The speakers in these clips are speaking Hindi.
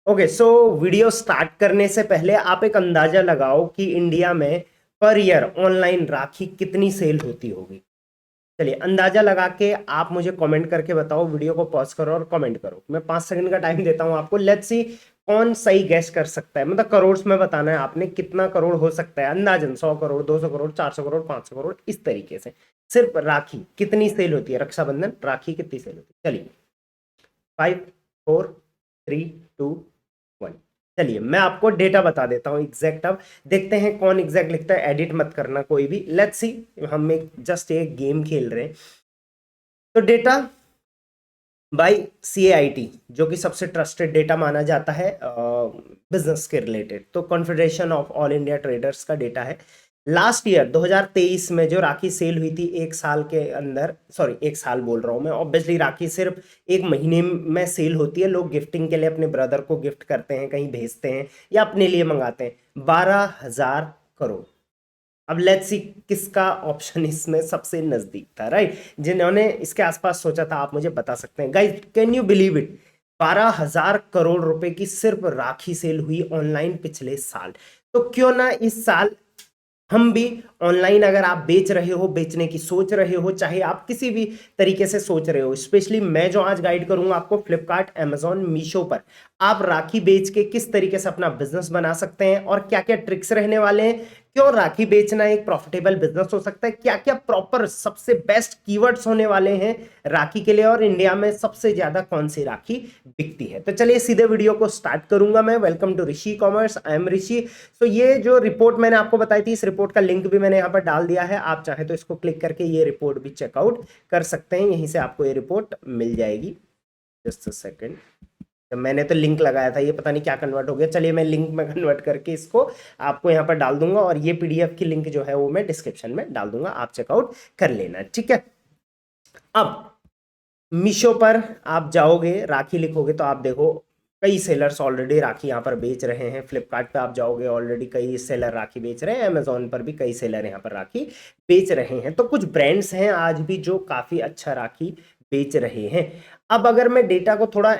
ओके, सो वीडियो स्टार्ट करने से पहले आप एक अंदाजा लगाओ कि इंडिया में पर ईयर ऑनलाइन राखी कितनी सेल होती होगी। चलिए अंदाजा लगा के आप मुझे कमेंट करके बताओ। वीडियो को पॉज करो और कमेंट करो। मैं 5 सेकंड का टाइम देता हूं आपको। लेट्स सी कौन सही गैस कर सकता है। मतलब करोड़ में बताना है आपने, कितना करोड़ हो सकता है अंदाजन। 100 करोड़, 200 करोड़, 400 करोड़, 500 करोड़, इस तरीके से। सिर्फ राखी कितनी सेल होती है, रक्षाबंधन राखी कितनी सेल होती है। चलिए 5 4 3 2 1। चलिए मैं आपको डेटा बता देता हूं एग्जैक्ट। अब देखते हैं कौन एग्जैक्ट लिखता है। एडिट मत करना कोई भी। लेट्स सी, हम एक जस्ट एक गेम खेल रहे हैं। तो डेटा बाय CAIT, जो कि सबसे ट्रस्टेड डेटा माना जाता है बिजनेस के रिलेटेड। तो confederation of all India traders का डेटा है। लास्ट ईयर 2023 में जो राखी सेल हुई थी एक साल के अंदर, सॉरी एक साल बोल रहा हूं मैं, ऑब्वियसली राखी सिर्फ एक महीने में सेल होती है। लोग गिफ्टिंग के लिए अपने ब्रदर को गिफ्ट करते हैं, कहीं भेजते हैं या अपने लिए मंगाते हैं। 12,000 करोड़। अब लेट्स सी किसका ऑप्शन इसमें सबसे नजदीक था, राइट। जिन्होंने इसके आसपास सोचा था आप मुझे बता सकते हैं। Guys can you believe it, 12,000 crore रुपए की सिर्फ राखी सेल हुई ऑनलाइन पिछले साल। तो क्यों ना इस साल हम भी ऑनलाइन, अगर आप बेच रहे हो, बेचने की सोच रहे हो, चाहे आप किसी भी तरीके से सोच रहे हो, स्पेशली मैं जो आज गाइड करूंगा आपको फ्लिपकार्ट, अमेजॉन, मीशो पर आप राखी बेच के किस तरीके से अपना बिजनेस बना सकते हैं और क्या क्या ट्रिक्स रहने वाले हैं। क्यों राखी बेचना एक प्रॉफिटेबल बिजनेस हो सकता है, क्या क्या प्रॉपर सबसे बेस्ट कीवर्ड्स होने वाले हैं राखी के लिए, और इंडिया में सबसे ज्यादा कौन सी राखी बिकती है। तो चलिए सीधे वीडियो को स्टार्ट करूंगा मैं। Welcome to Rishi commerce, I am Rishi. तो ये जो रिपोर्ट मैंने आपको बताई थी, इस रिपोर्ट का लिंक भी मैंने यहाँ पर डाल दिया है। आप चाहे तो इसको क्लिक करके ये रिपोर्ट भी चेकआउट कर सकते हैं। यहीं से आपको ये रिपोर्ट मिल जाएगी। जस्ट अ सेकेंड, मैंने तो लिंक लगाया था, ये पता नहीं क्या कन्वर्ट हो गया। चलिए मैं लिंक में कन्वर्ट करके इसको आपको यहाँ पर डाल दूंगा, और ये PDF की लिंक जो है वो मैं डिस्क्रिप्शन में डाल दूंगा, आप चेकआउट कर लेना, ठीक है। अब मीशो पर आप जाओगे, राखी लिखोगे तो आप देखो कई सेलर्स ऑलरेडी राखी यहाँ पर बेच रहे हैं। फ्लिपकार्ट पे आप जाओगे, ऑलरेडी कई सेलर राखी बेच रहे हैं। अमेजोन पर भी कई सेलर यहाँ पर राखी बेच रहे हैं। तो कुछ ब्रांड्स हैं आज भी जो काफी अच्छा राखी बेच रहे हैं। अब अगर मैं डेटा को थोड़ा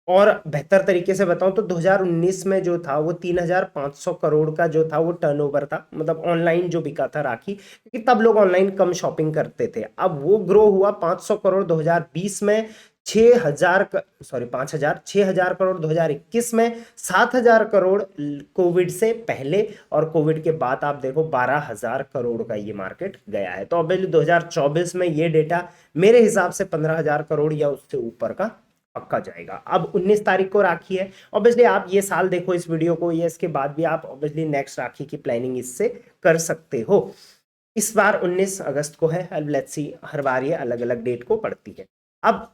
और बेहतर तरीके से बताऊं तो 2019 में जो था वो 3,500 करोड़ का जो था वो टर्नओवर था। मतलब ऑनलाइन जो बिका था राखी, क्योंकि तब लोग ऑनलाइन कम शॉपिंग करते थे। अब वो ग्रो हुआ 500 करोड़ 2020 में, 6,000 सॉरी 5,000, 6,000 करोड़ 2021 में, 7,000 करोड़ कोविड से पहले, और कोविड के बाद आप देखो 12,000 करोड़ का ये मार्केट गया है। तो ऑब्वियसली 2024 में ये डेटा मेरे हिसाब से 15,000 करोड़ या उससे ऊपर का पक्का जाएगा। अब 19 तारीख को राखी है। ऑब्वियसली आप ये साल देखो इस वीडियो को, ये इसके बाद भी आप ऑब्वियसली नेक्स्ट राखी की प्लानिंग इससे कर सकते हो। इस बार 19 अगस्त को है। अब लेट्स सी, हर बार ये अलग अलग डेट को पड़ती है। अब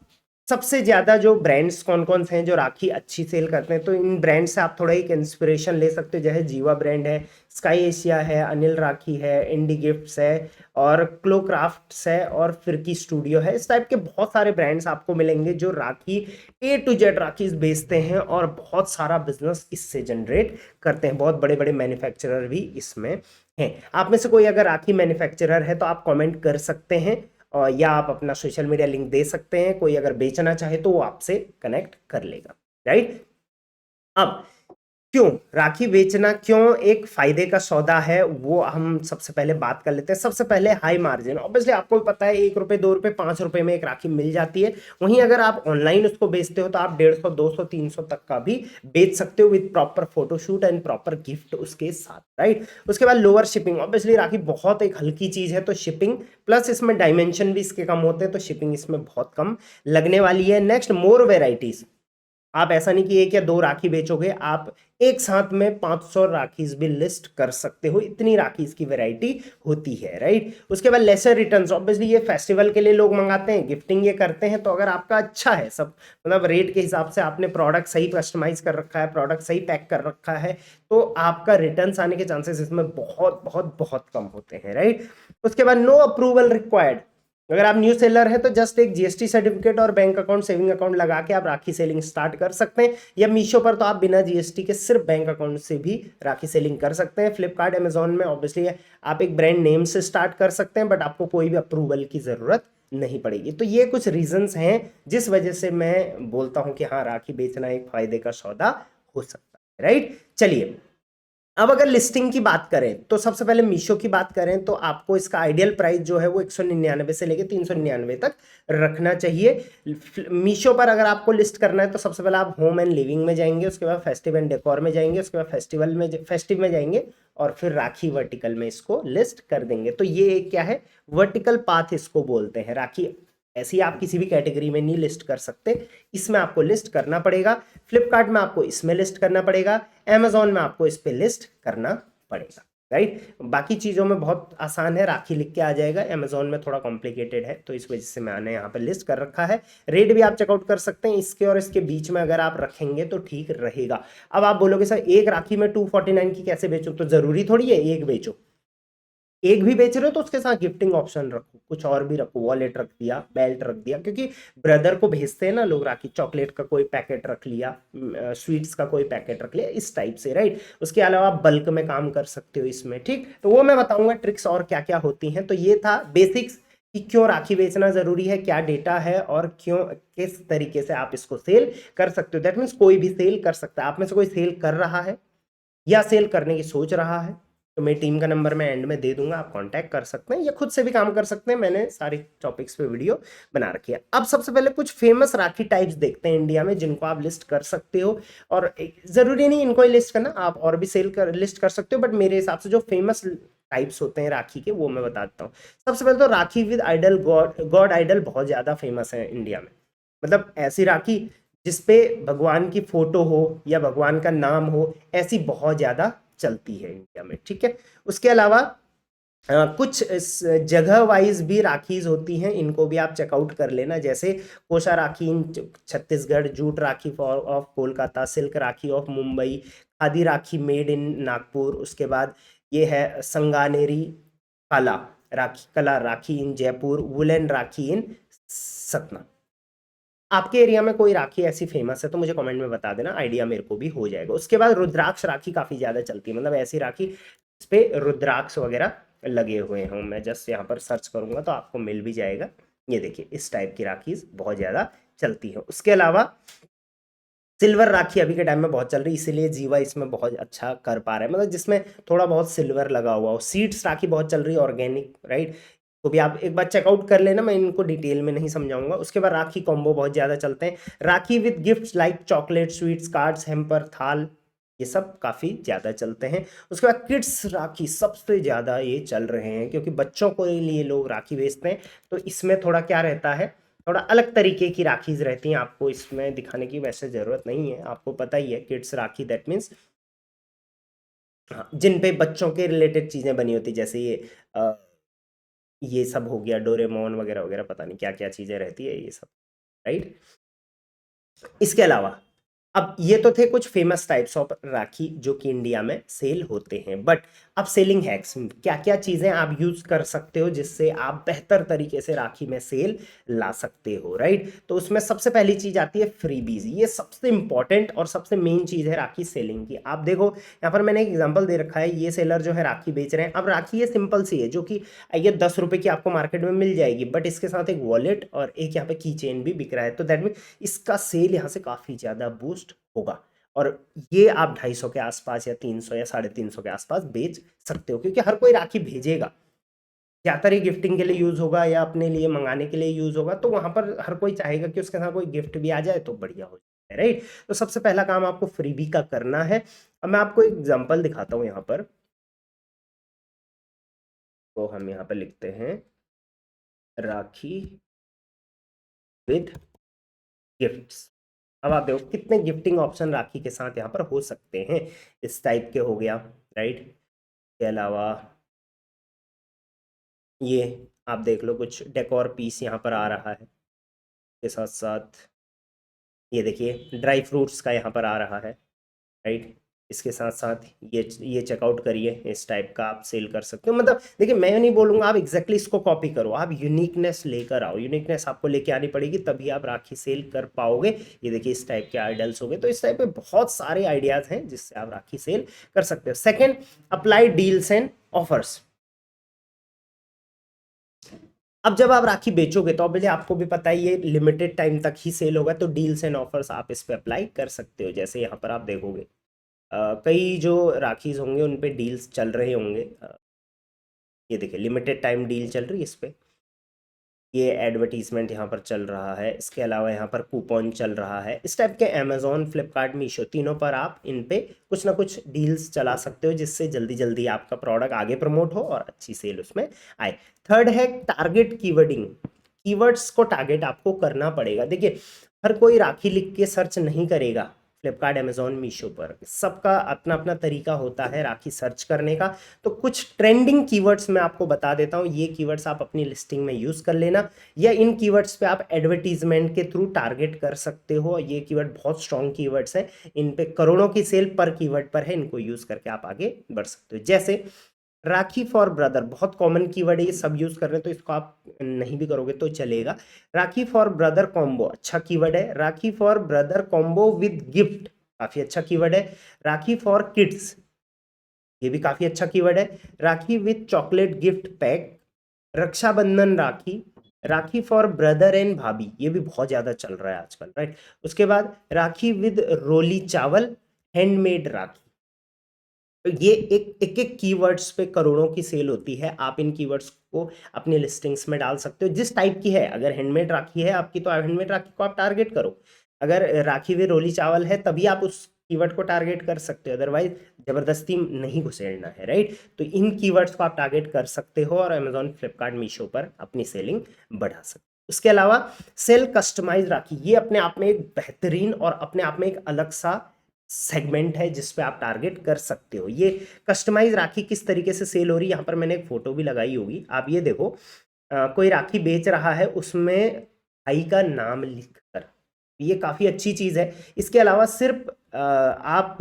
सबसे ज्यादा जो ब्रांड्स कौन कौन से हैं जो राखी अच्छी सेल करते हैं, तो इन ब्रांड से आप थोड़ा एक इंस्पिरेशन ले सकते हो। जैसे जीवा ब्रांड है, स्काई एशिया है, अनिल राखी है, इंडी गिफ्ट्स है, और क्लो क्राफ्ट्स है, और फिरकी स्टूडियो है। इस टाइप के बहुत सारे ब्रांड्स आपको मिलेंगे जो राखी A to Z राखी बेचते हैं और बहुत सारा बिजनेस इससे जनरेट करते हैं। बहुत बड़े बड़े मैन्युफैक्चरर भी इसमें हैं। आप में से कोई अगर राखी मैन्युफैक्चरर है तो आप कमेंट कर सकते हैं, और या आप अपना सोशल मीडिया लिंक दे सकते हैं। कोई अगर बेचना चाहे तो वो आपसे कनेक्ट कर लेगा, राइट। अब क्यों राखी बेचना क्यों एक फायदे का सौदा है, वो हम सबसे पहले बात कर लेते हैं। सबसे पहले हाई मार्जिन। ऑब्वियसली आपको भी पता है 1 रुपए, 2 रुपए, 5 रुपए में एक राखी मिल जाती है। वहीं अगर आप ऑनलाइन उसको बेचते हो तो आप 150, 200, 300 तक का भी बेच सकते हो, with proper photoshoot and proper gift उसके साथ, राइट। उसके बाद लोअर शिपिंग। ऑब्वियसली राखी बहुत एक हल्की चीज है, तो शिपिंग प्लस इसमें डायमेंशन भी इसके कम होते हैं, तो शिपिंग इसमें बहुत कम लगने वाली है। नेक्स्ट, मोर वेराइटीज। आप ऐसा नहीं कि 1 या 2 राखी बेचोगे, आप एक साथ में 500 राखीज भी लिस्ट कर सकते हो। इतनी राखीज की वैरायटी होती है, राइट। उसके बाद लेसर रिटर्न्स। ऑब्वियसली ये फेस्टिवल के लिए लोग मंगाते हैं, गिफ्टिंग ये करते हैं। तो अगर आपका अच्छा है सब, मतलब रेट के हिसाब से आपने प्रोडक्ट सही कस्टमाइज कर रखा है, प्रोडक्ट सही पैक कर रखा है, तो आपका रिटर्न्स आने के चांसेस इसमें बहुत बहुत बहुत कम होते हैं, राइट। उसके बाद नो अप्रूवल रिक्वायर्ड। अगर आप न्यू सेलर है तो जस्ट एक GST सर्टिफिकेट और बैंक अकाउंट, सेविंग अकाउंट लगा के आप राखी सेलिंग स्टार्ट कर सकते हैं। या मीशो पर तो आप बिना GST के सिर्फ बैंक अकाउंट से भी राखी सेलिंग कर सकते हैं। फ्लिपकार्ट, अमेजोन में ऑब्वियसली आप एक ब्रांड नेम से स्टार्ट कर सकते हैं, बट आपको कोई भी अप्रूवल की जरूरत नहीं पड़ेगी। तो ये कुछ रीजंस हैं जिस वजह से मैं बोलता हूं कि हाँ, राखी बेचना एक फायदे का सौदा हो सकता है, राइट। चलिए, अब अगर लिस्टिंग की बात करें तो सबसे पहले मीशो की बात करें तो आपको इसका आइडियल प्राइस जो है वो 199 से लेके 399 तक रखना चाहिए। मीशो पर अगर आपको लिस्ट करना है तो सबसे पहले आप होम एंड लिविंग में जाएंगे, उसके बाद फेस्टिव एंड डेकोर में जाएंगे, उसके बाद फेस्टिव में जाएंगे और फिर राखी वर्टिकल में इसको लिस्ट कर देंगे। तो ये क्या है, वर्टिकल पाथ इसको बोलते हैं। राखी ऐसी आप किसी भी कैटेगरी में नहीं लिस्ट कर सकते, इसमें आपको लिस्ट करना पड़ेगा। फ्लिपकार्ट में आपको इसमें लिस्ट करना पड़ेगा, अमेजोन में आपको इस पे लिस्ट करना पड़ेगा, राइट। बाकी चीज़ों में बहुत आसान है, राखी लिख के आ जाएगा। अमेजोन में थोड़ा कॉम्प्लिकेटेड है, तो इस वजह से मैंने यहाँ पर लिस्ट कर रखा है। रेट भी आप चेकआउट कर सकते हैं, इसके और इसके बीच में अगर आप रखेंगे तो ठीक रहेगा। अब आप बोलोगे सर एक राखी में 249 की कैसे बेचूं, तो जरूरी थोड़ी है एक बेचो। एक भी बेच रहे हो तो उसके साथ गिफ्टिंग ऑप्शन रखो, कुछ और भी रखो, वॉलेट रख दिया, बेल्ट रख दिया, क्योंकि ब्रदर को भेजते हैं ना लोग राखी, चॉकलेट का कोई पैकेट रख लिया, स्वीट्स का कोई पैकेट रख लिया, इस टाइप से, राइट। उसके अलावा आप बल्क में काम कर सकते हो इसमें, ठीक। तो वो मैं बताऊंगा ट्रिक्स और क्या क्या होती हैं। तो ये था बेसिक्स कि क्यों राखी बेचना जरूरी है, क्या डेटा है और क्यों किस तरीके से आप इसको सेल कर सकते हो। दैट मीन्स कोई भी सेल कर सकता है। आप में से कोई सेल कर रहा है या सेल करने की सोच रहा है तो मेरी टीम का नंबर मैं एंड में दे दूंगा, आप कांटेक्ट कर सकते हैं या खुद से भी काम कर सकते हैं। मैंने सारे टॉपिक्स पे वीडियो बना रखी है। अब सबसे पहले कुछ फेमस राखी टाइप्स देखते हैं इंडिया में, जिनको आप लिस्ट कर सकते हो। और जरूरी नहीं इनको ही लिस्ट करना, आप और भी सेल कर लिस्ट कर सकते हो, बट मेरे हिसाब से जो फेमस टाइप्स होते हैं राखी के वो मैं बताता हूँ। सबसे पहले तो राखी विद आइडल, गॉड आइडल बहुत ज्यादा फेमस है इंडिया में। मतलब ऐसी राखी जिसपे भगवान की फोटो हो या भगवान का नाम हो, ऐसी बहुत ज्यादा चलती है इंडिया में, ठीक है। उसके अलावा कुछ जगह वाइज भी राखीज होती हैं, इनको भी आप चेकआउट कर लेना। जैसे Kosa rakhi in Chhattisgarh, jute rakhi for of Kolkata, silk rakhi of Mumbai, khadi rakhi made in Nagpur. उसके बाद ये है संगानेरी कला कला rakhi in Jaipur, woolen rakhi in Satna. आपके एरिया में कोई राखी ऐसी फेमस है तो मुझे कमेंट में बता देना, आइडिया मेरे को भी हो जाएगा। उसके बाद रुद्राक्ष राखी काफी ज्यादा चलती है, मतलब ऐसी राखी इस पे रुद्राक्ष वगैरह लगे हुए हों। मैं जस्ट यहाँ पर सर्च करूंगा तो आपको मिल भी जाएगा। ये देखिए इस टाइप की राखी बहुत ज्यादा चलती है। उसके अलावा सिल्वर राखी अभी के टाइम में बहुत चल रही है, इसीलिए जीवा इसमें बहुत अच्छा कर पा रहा है, मतलब जिसमें थोड़ा बहुत सिल्वर लगा हुआ हो। सीड्स राखी बहुत चल रही है, ऑर्गेनिक, राइट। तो भी आप एक बार चेकआउट कर लेना, मैं इनको डिटेल में नहीं समझाऊंगा। उसके बाद राखी कॉम्बो बहुत ज्यादा चलते हैं। Rakhi with gifts like chocolate, sweets, cards, hamper, थाल, ये सब काफी ज्यादा चलते हैं। उसके बाद किड्स राखी सबसे ज्यादा ये चल रहे हैं, क्योंकि बच्चों के लिए लोग राखी बेचते हैं। तो इसमें थोड़ा क्या रहता है, थोड़ा अलग तरीके की राखीज रहती हैं, आपको इसमें दिखाने की वैसे जरूरत नहीं है, आपको पता ही है किड्स राखी दैट मीन्स जिन पे बच्चों के रिलेटेड चीजें बनी होती, जैसे ये सब हो गया, डोरेमोन वगैरह वगैरह, पता नहीं क्या क्या चीजें रहती है ये सब, राइट। इसके अलावा अब ये तो थे कुछ फेमस टाइप्स ऑफ राखी जो कि इंडिया में सेल होते हैं, बट अब सेलिंग हैक्स क्या क्या चीजें आप यूज कर सकते हो जिससे आप बेहतर तरीके से राखी में सेल ला सकते हो, राइट। तो उसमें सबसे पहली चीज आती है फ्रीबीज। ये सबसे इंपॉर्टेंट और सबसे मेन चीज है राखी सेलिंग की। आप देखो यहाँ पर मैंने एक एग्जांपल दे रखा है, ये सेलर जो है राखी बेच रहे हैं। अब राखी ये सिंपल सी है, जो कि ये 10 रुपए की आपको मार्केट में मिल जाएगी, बट इसके साथ एक वॉलेट और एक यहाँ पे की चेन भी बिक रहा है। तो दैट मीन इसका सेल यहाँ से काफी ज्यादा बूस्ट होगा। और ये आप 250 के आसपास या 300 या 350 के आसपास बेच सकते हो, क्योंकि हर कोई राखी भेजेगा, ज्यादातर ये गिफ्टिंग के लिए यूज होगा या अपने लिए मंगाने के लिए यूज होगा। तो वहां पर हर कोई चाहेगा कि उसके साथ कोई गिफ्ट भी आ जाए तो बढ़िया हो जाए, राइट। तो सबसे पहला काम आपको फ्रीबी का करना है। अब मैं आपको एक एग्जांपल दिखाता हूं यहाँ पर। तो हम यहाँ पर लिखते हैं राखी विद गिफ्ट्स। अब आप देखो कितने गिफ्टिंग ऑप्शन राखी के साथ यहाँ पर हो सकते हैं। इस टाइप के हो गया, राइट। के अलावा ये आप देख लो कुछ डेकोर पीस यहाँ पर आ रहा है, के साथ साथ ये देखिए ड्राई फ्रूट्स का यहाँ पर आ रहा है, राइट। इसके साथ साथ ये चेकआउट करिए, इस टाइप का आप सेल कर सकते हो। मतलब देखिए मैं नहीं बोलूंगा आप एग्जैक्टली इसको कॉपी करो, आप यूनिकनेस लेकर आओ, यूनिकनेस आपको लेके आनी पड़ेगी, तभी आप राखी सेल कर पाओगे। ये देखिए इस टाइप के आइडल्स हो गए। तो इस टाइप के बहुत सारे आइडियाज हैं जिससे आप राखी सेल कर सकते हो। Second, apply deals and offers. अब जब आप राखी बेचोगे तो ऑब्वियसली आपको भी पता है ये लिमिटेड टाइम तक ही सेल होगा, तो डील्स एंड ऑफर्स आप इस पे अप्लाई कर सकते हो। जैसे यहाँ पर आप देखोगे कई जो राखीज होंगे उन पे डील्स चल रहे होंगे। ये देखिए लिमिटेड टाइम डील चल रही है इस पे, ये एडवर्टीजमेंट यहाँ पर चल रहा है। इसके अलावा यहाँ पर कूपन चल रहा है। इस टाइप के अमेजोन, फ्लिपकार्ट, मीशो तीनों पर आप इन पे कुछ ना कुछ डील्स चला सकते हो, जिससे जल्दी जल्दी आपका प्रोडक्ट आगे प्रमोट हो और अच्छी सेल उसमें आए। थर्ड है टारगेट कीवर्डिंग। कीवर्ड्स को टारगेट आपको करना पड़ेगा। देखिए हर कोई राखी लिख के सर्च नहीं करेगा फ्लिपकार्ट, अमेजोन, मीशो पर। सबका अपना अपना तरीका होता है राखी सर्च करने का। तो कुछ ट्रेंडिंग कीवर्ड्स मैं आपको बता देता हूँ, ये कीवर्ड्स आप अपनी लिस्टिंग में यूज़ कर लेना, या इन कीवर्ड्स पे आप एडवर्टीजमेंट के थ्रू टारगेट कर सकते हो। ये कीवर्ड बहुत स्ट्रॉन्ग कीवर्ड्स हैं, इन पे करोड़ों की सेल पर कीवर्ड पर है, इनको यूज़ करके आप आगे बढ़ सकते हो। जैसे राखी फॉर ब्रदर, बहुत कॉमन कीवर्ड है, ये सब यूज कर रहे हैं, तो इसको आप नहीं भी करोगे तो चलेगा। राखी फॉर ब्रदर कॉम्बो अच्छा कीवर्ड है। Rakhi for brother combo with gift काफी अच्छा कीवर्ड है। राखी फॉर किड्स ये भी काफी अच्छा कीवर्ड है। Rakhi with chocolate gift pack, Rakshabandhan rakhi, rakhi for brother and bhabhi ये भी बहुत ज्यादा चल रहा है आजकल, राइट। उसके बाद राखी विद रोली चावल, हैंडमेड राखी। तो ये एक एक एक कीवर्ड्स पे करोड़ों की सेल होती है। आप इन कीवर्ड्स को अपनी लिस्टिंग्स में डाल सकते हो जिस टाइप की है। अगर हैंडमेड राखी है आपकी तो हैंडमेड राखी को आप टारगेट करो। अगर राखी वे रोली चावल है तभी आप उस कीवर्ड को टारगेट कर सकते हो, अदरवाइज जबरदस्ती नहीं घुसेड़ना है, राइट। तो इन कीवर्ड्स को आप टारगेट कर सकते हो और अमेजॉन, फ्लिपकार्ट, मीशो पर अपनी सेलिंग बढ़ा सकते हो। उसके अलावा सेल कस्टमाइज राखी, ये अपने आप में एक बेहतरीन और अपने आप में एक अलग सा सेगमेंट है जिस पे आप टारगेट कर सकते हो। ये कस्टमाइज राखी किस तरीके से सेल हो रही है, यहाँ पर मैंने एक फोटो भी लगाई होगी, आप ये देखो। कोई राखी बेच रहा है, उसमें भाई का नाम लिखकर, ये काफ़ी अच्छी चीज़ है। इसके अलावा सिर्फ आप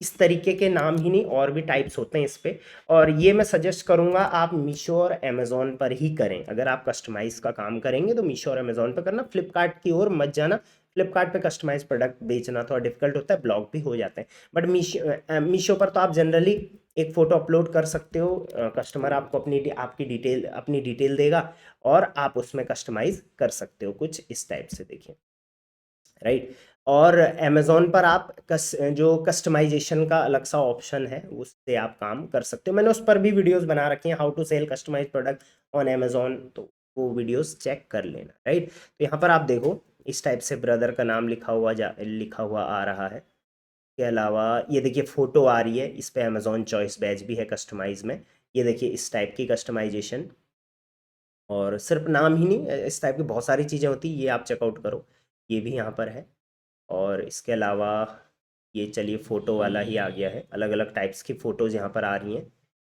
इस तरीके के नाम ही नहीं, और भी टाइप्स होते हैं इस पे। और ये मैं सजेस्ट करूंगा आप मीशो और अमेजोन पर ही करें। अगर आप कस्टमाइज का काम करेंगे तो मीशो और अमेजोन पर करना, फ्लिपकार्ट की ओर मत जाना। फ्लिपकार्ट पे कस्टमाइज प्रोडक्ट बेचना थोड़ा डिफिकल्ट होता है, ब्लॉक भी हो जाते हैं। बट मीशो पर तो आप जनरली एक फ़ोटो अपलोड कर सकते हो, कस्टमर आपको अपनी डिटेल देगा और आप उसमें कस्टमाइज कर सकते हो कुछ इस टाइप से, देखिए, राइट। और अमेजोन पर आप जो कस्टमाइजेशन का अलग सा ऑप्शन है उससे आप काम कर सकते हो। मैंने उस पर भी वीडियोस बना रखी हैं, how to sell customise product on Amazon, तो वो वीडियोस चेक कर लेना, राइट। तो यहाँ पर आप देखो इस टाइप से ब्रदर का नाम लिखा हुआ आ रहा है। के अलावा ये देखिए फोटो आ रही है, इस पे अमेजोन चॉइस बैच भी है कस्टमाइज में। ये देखिए इस टाइप की कस्टमाइजेशन, और सिर्फ नाम ही नहीं, इस टाइप की बहुत सारी चीज़ें होती है, ये आप चेकआउट करो, ये भी यहाँ पर है। और इसके अलावा ये चलिए फ़ोटो वाला ही आ गया है, अलग अलग टाइप्स की फ़ोटोज़ यहाँ पर आ रही हैं।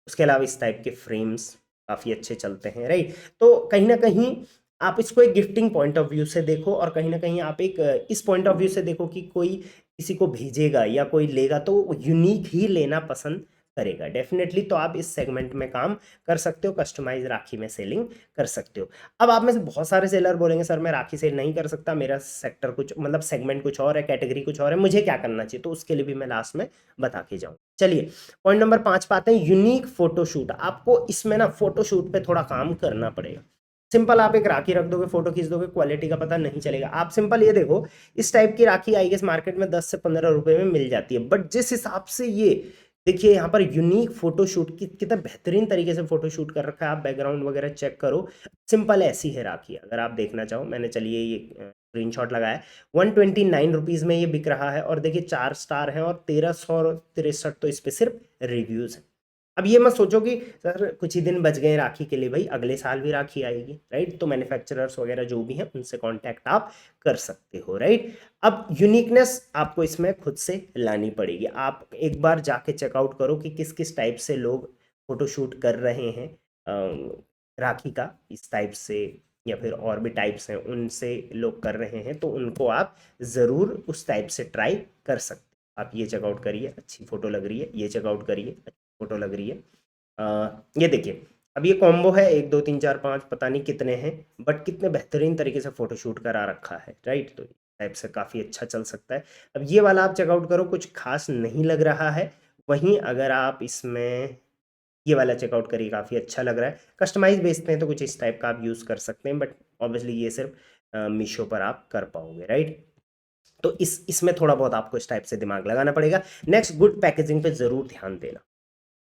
उसके अलावा इस टाइप के फ्रेम्स काफ़ी अच्छे चलते हैं, राइट। तो कहीं ना कहीं आप इसको एक गिफ्टिंग पॉइंट ऑफ व्यू से देखो, और कहीं ना कहीं आप एक इस पॉइंट ऑफ व्यू से देखो कि कोई किसी को भेजेगा या कोई लेगा तो यूनिक ही लेना पसंद करेगा डेफिनेटली। तो आप इस सेगमेंट में काम कर सकते हो, कस्टमाइज राखी में सेलिंग कर सकते हो। अब आप में से बहुत सारे सेलर बोलेंगे सर मैं राखी सेल नहीं कर सकता, मेरा सेक्टर कुछ मतलब सेगमेंट कुछ और है, कैटेगरी कुछ और है, मुझे क्या करना चाहिए? तो उसके लिए भी मैं लास्ट में बता के जाऊँ। चलिए पॉइंट नंबर 5 पे आते हैं, यूनिक फोटोशूट। आपको इसमें ना फोटोशूट पे थोड़ा काम करना पड़ेगा। सिंपल आप एक राखी रख दोगे, फोटो खींच दोगे, क्वालिटी का पता नहीं चलेगा। आप सिंपल ये देखो, इस टाइप की राखी आई गेस मार्केट में 10 से 15 रुपए में मिल जाती है, बट जिस हिसाब से ये देखिए यहाँ पर यूनिक फोटोशूट कितना बेहतरीन तरीके से फोटोशूट कर रखा है, आप बैकग्राउंड वगैरह चेक करो। सिंपल ऐसी है राखी, अगर आप देखना चाहो, मैंने चलिए ये स्क्रीनशॉट लगाया है, 129 रुपीज़ में ये बिक रहा है। और देखिए 4 स्टार हैं और 1363 तो इस पे सिर्फ रिव्यूज़ हैं। अब ये मत सोचो कि सर कुछ ही दिन बच गए राखी के लिए, भाई अगले साल भी राखी आएगी, राइट। तो मैन्युफैक्चरर्स वगैरह जो भी हैं उनसे कांटेक्ट आप कर सकते हो, राइट। अब यूनिकनेस आपको इसमें खुद से लानी पड़ेगी। आप एक बार जाके चेकआउट करो कि किस किस टाइप से लोग फोटोशूट कर रहे हैं राखी का, इस टाइप से या फिर और भी टाइप्स हैं उनसे लोग कर रहे हैं, तो उनको आप ज़रूर उस टाइप से ट्राई कर सकते हो। आप ये चेकआउट करिए, अच्छी फोटो लग रही है, ये चेकआउट करिए, फोटो लग रही है। ये देखिए अब ये कॉम्बो है 1 2 3 4 5 पता नहीं कितने हैं, बट कितने बेहतरीन तरीके से फोटोशूट करा रखा है, राइट। तो टाइप से काफ़ी अच्छा चल सकता है। अब ये वाला आप चेकआउट करो, कुछ खास नहीं लग रहा है। वहीं अगर आप इसमें ये वाला चेकआउट करिए, काफ़ी अच्छा लग रहा है। कस्टमाइज बेचते हैं तो कुछ इस टाइप का आप यूज़ कर सकते हैं, बट ऑब्वियसली ये सिर्फ मीशो पर आप कर पाओगे, राइट। तो इसमें थोड़ा बहुत आपको इस टाइप से दिमाग लगाना पड़ेगा। नेक्स्ट, गुड पैकेजिंग पे ज़रूर ध्यान देना।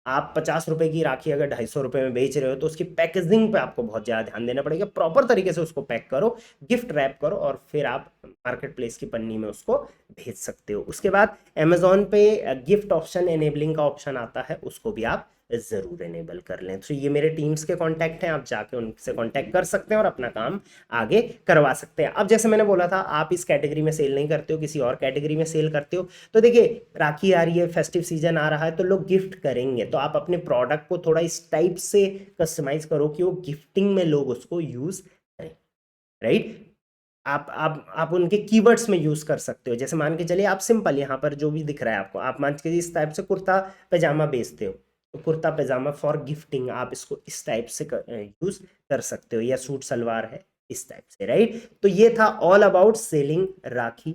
आप 50 रुपए की राखी अगर 250 रुपए में बेच रहे हो तो उसकी पैकेजिंग पे आपको बहुत ज़्यादा ध्यान देना पड़ेगा। प्रॉपर तरीके से उसको पैक करो, गिफ्ट रैप करो और फिर आप मार्केट प्लेस की पन्नी में उसको भेज सकते हो। उसके बाद अमेजोन पे गिफ्ट ऑप्शन एनेबलिंग का ऑप्शन आता है, उसको भी आप ज़रूर एनेबल कर लें। तो ये मेरे टीम्स के कॉन्टैक्ट हैं, आप जाके उनसे कॉन्टैक्ट कर सकते हैं और अपना काम आगे करवा सकते हैं। अब जैसे मैंने बोला था, आप इस कैटेगरी में सेल नहीं करते हो, किसी और कैटेगरी में सेल करते हो, तो देखिए राखी आ रही है, फेस्टिव सीजन आ रहा है, तो लोग गिफ्ट करेंगे, तो आप अपने प्रोडक्ट को थोड़ा इस टाइप से कस्टमाइज करो कि वो गिफ्टिंग में लोग उसको यूज करें, राइट। आप उनके कीवर्ड्स में यूज कर सकते हो। जैसे मान के चलिए आप सिंपल यहाँ पर जो भी दिख रहा है आपको, आप मान के इस टाइप से कुर्ता पैजामा बेचते हो, तो कुर्ता पैजामा फॉर गिफ्टिंग आप इसको इस टाइप से यूज कर सकते हो, या सूट सलवार है इस टाइप से, राइट। तो ये था all about selling rakhi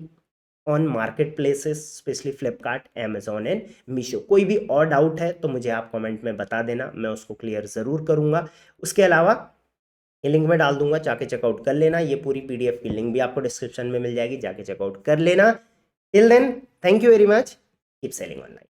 on market places, specially Flipkart, Amazon and Meesho. कोई भी और डाउट है तो मुझे आप कमेंट में बता देना, मैं उसको क्लियर ज़रूर करूंगा। उसके अलावा ये लिंक में डाल दूंगा, जाके चेकआउट कर लेना। ये पूरी पीडीएफ की लिंक भी आपको डिस्क्रिप्शन में मिल जाएगी, जाके चेकआउट कर लेना। Till then, thank you very much, keep selling online.